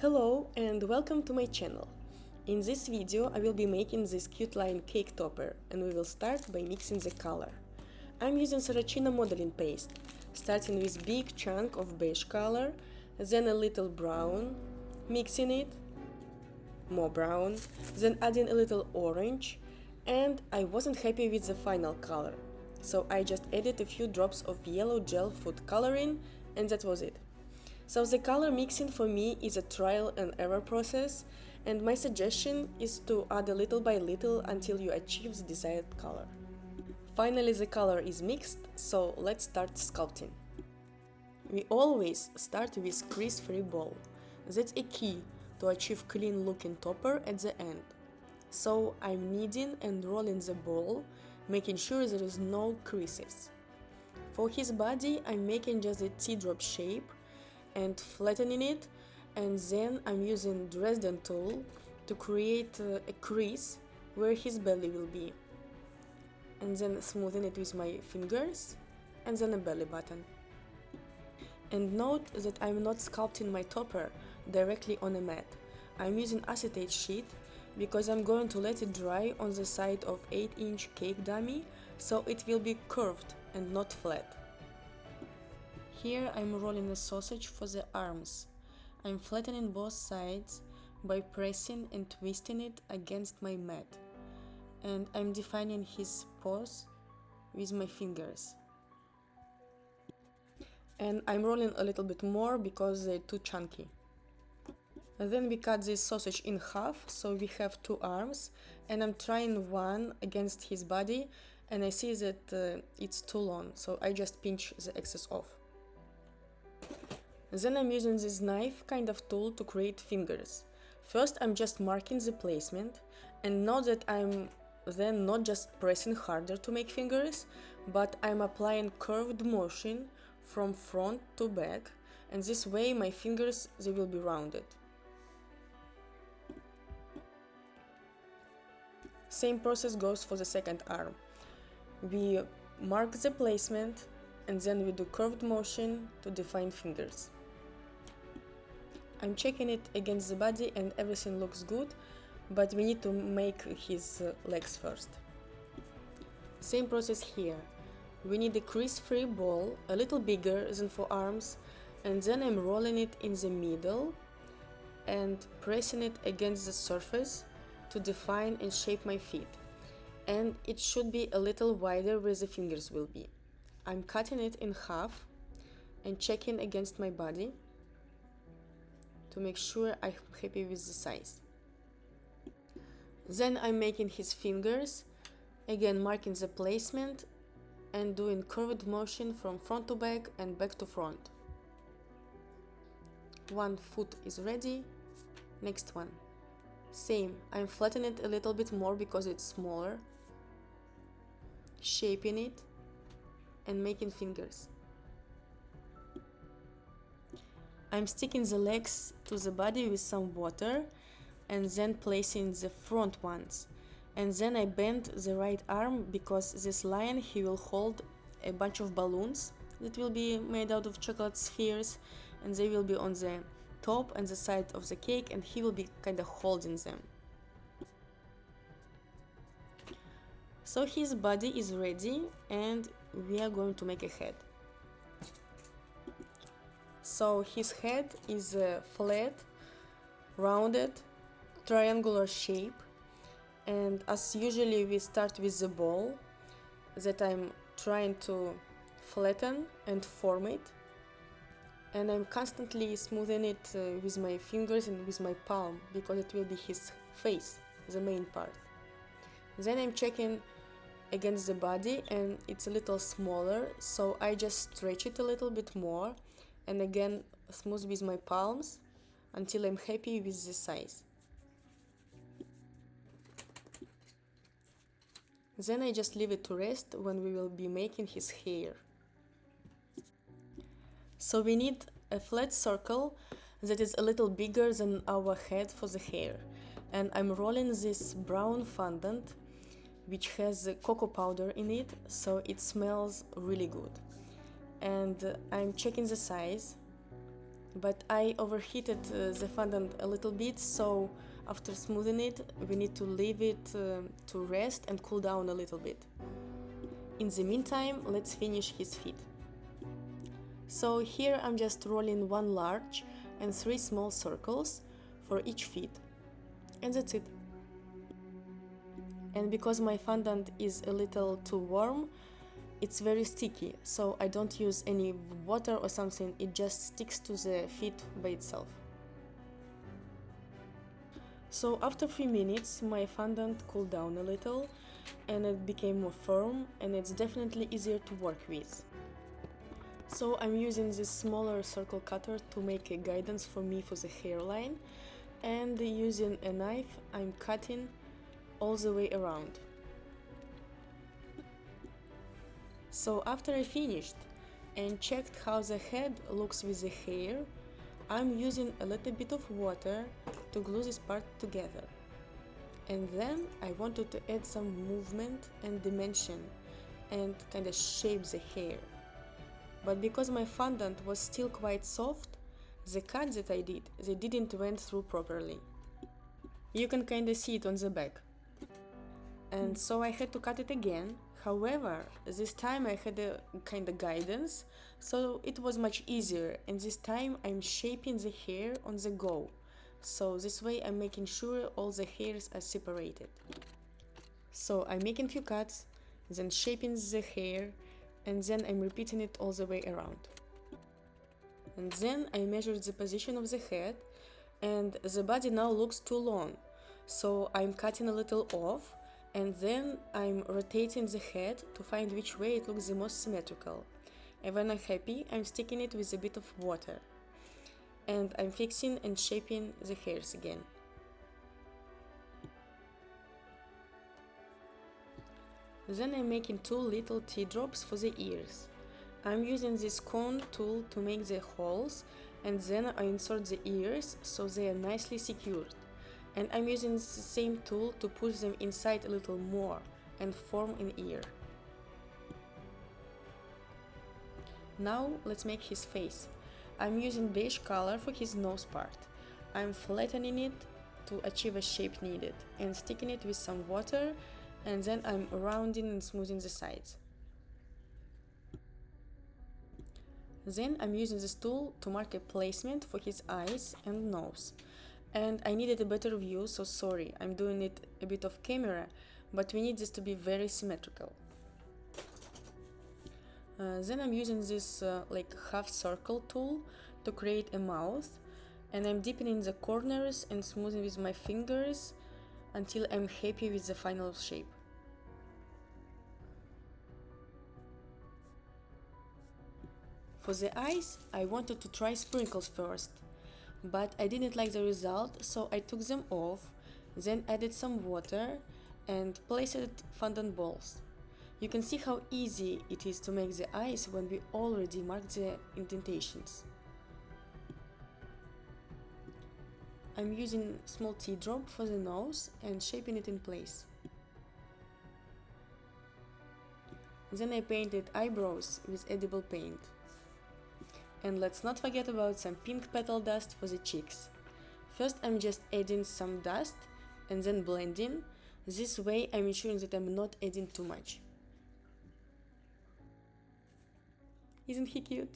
Hello and welcome to my channel. In this video I will be making this cute lion cake topper and we will start by mixing the color. I'm using Saracino modeling paste, starting with big chunk of beige color, then a little brown, mixing it, more brown, then adding a little orange, and I wasn't happy with the final color. So I just added a few drops of yellow gel food coloring and that was it. So the color mixing for me is a trial and error process, and my suggestion is to add a little by little until you achieve the desired color. Finally the color is mixed, so let's start sculpting. We always start with crease-free ball. That's a key to achieve clean looking topper at the end. So I'm kneading and rolling the ball, making sure there is no creases. For his body I'm making just a teardrop shape and flattening it, and then I'm using Dresden tool to create a crease where his belly will be, and then smoothing it with my fingers, and then a belly button. And note that I'm not sculpting my topper directly on a mat. I'm using acetate sheet because I'm going to let it dry on the side of 8-inch cake dummy, so it will be curved and not flat. Here I'm rolling a sausage for the arms. I'm flattening both sides by pressing and twisting it against my mat. And I'm defining his paws with my fingers. And I'm rolling a little bit more because they're too chunky. And then we cut this sausage in half, so we have two arms, and I'm trying one against his body, and I see that it's too long, so I just pinch the excess off. Then I'm using this knife kind of tool to create fingers. First I'm just marking the placement, and note that I'm then not just pressing harder to make fingers, but I'm applying curved motion from front to back, and this way my fingers, they will be rounded. Same process goes for the second arm. We mark the placement and then we do curved motion to define fingers. I'm checking it against the body and everything looks good, but we need to make his legs first. Same process here. We need a crease-free ball, a little bigger than for arms, and then I'm rolling it in the middle and pressing it against the surface to define and shape my feet. And it should be a little wider where the fingers will be. I'm cutting it in half and checking against my body to make sure I'm happy with the size. Then I'm making his fingers, again marking the placement and doing curved motion from front to back and back to front. One foot is ready, next one. Same, I'm flattening it a little bit more because it's smaller, shaping it and making fingers. I'm sticking the legs to the body with some water and then placing the front ones. And then I bend the right arm because this lion, he will hold a bunch of balloons that will be made out of chocolate spheres, and they will be on the top and the side of the cake, and he will be kind of holding them. So his body is ready and we are going to make a head. So his head is a flat, rounded, triangular shape, and as usually we start with the ball that I'm trying to flatten and form it, and I'm constantly smoothing it with my fingers and with my palm because it will be his face, the main part. Then I'm checking against the body and it's a little smaller, so I just stretch it a little bit more and again smooth with my palms until I'm happy with the size. Then I just leave it to rest when we will be making his hair. So we need a flat circle that is a little bigger than our head for the hair, and I'm rolling this brown fondant which has cocoa powder in it, so it smells really good. And I'm checking the size but I overheated the fondant a little bit, so after smoothing it, we need to leave it to rest and cool down a little bit. In the meantime, let's finish his feet. So here I'm just rolling one large and 3 small circles for each feet, and that's it. And because my fondant is a little too warm, it's very sticky, so I don't use any water or something, it just sticks to the feet by itself. So after 3 minutes my fondant cooled down a little and it became more firm, and it's definitely easier to work with. So I'm using this smaller circle cutter to make a guidance for me for the hairline, and using a knife I'm cutting all the way around. So after I finished and checked how the head looks with the hair, I'm using a little bit of water to glue this part together. And then I wanted to add some movement and dimension and kind of shape the hair. But because my fondant was still quite soft, the cut that I did, they didn't went through properly. You can kind of see it on the back. And so I had to cut it again. However, this time I had a kind of guidance, so it was much easier, and this time I'm shaping the hair on the go. So this way I'm making sure all the hairs are separated. So I'm making few cuts, then shaping the hair, and then I'm repeating it all the way around. And then I measured the position of the head, and the body now looks too long. So I'm cutting a little off, and then I'm rotating the head to find which way it looks the most symmetrical. And when I'm happy, I'm sticking it with a bit of water. And I'm fixing and shaping the hairs again. Then I'm making 2 little teardrops for the ears. I'm using this cone tool to make the holes, and then I insert the ears so they are nicely secured. And I'm using the same tool to push them inside a little more and form an ear. Now let's make his face. I'm using beige color for his nose part. I'm flattening it to achieve a shape needed and sticking it with some water, and then I'm rounding and smoothing the sides. Then I'm using this tool to mark a placement for his eyes and nose. And I needed a better view, so sorry, I'm doing it a bit off camera, but we need this to be very symmetrical. Then I'm using this like half circle tool to create a mouth, and I'm deepening the corners and smoothing with my fingers until I'm happy with the final shape. For the eyes, I wanted to try sprinkles first, but I didn't like the result, so I took them off, then added some water and placed fondant balls. You can see how easy it is to make the eyes when we already marked the indentations. I'm using small teardrop for the nose and shaping it in place. Then I painted eyebrows with edible paint. And let's not forget about some pink petal dust for the cheeks. First I'm just adding some dust and then blending. This way I'm ensuring that I'm not adding too much. Isn't he cute?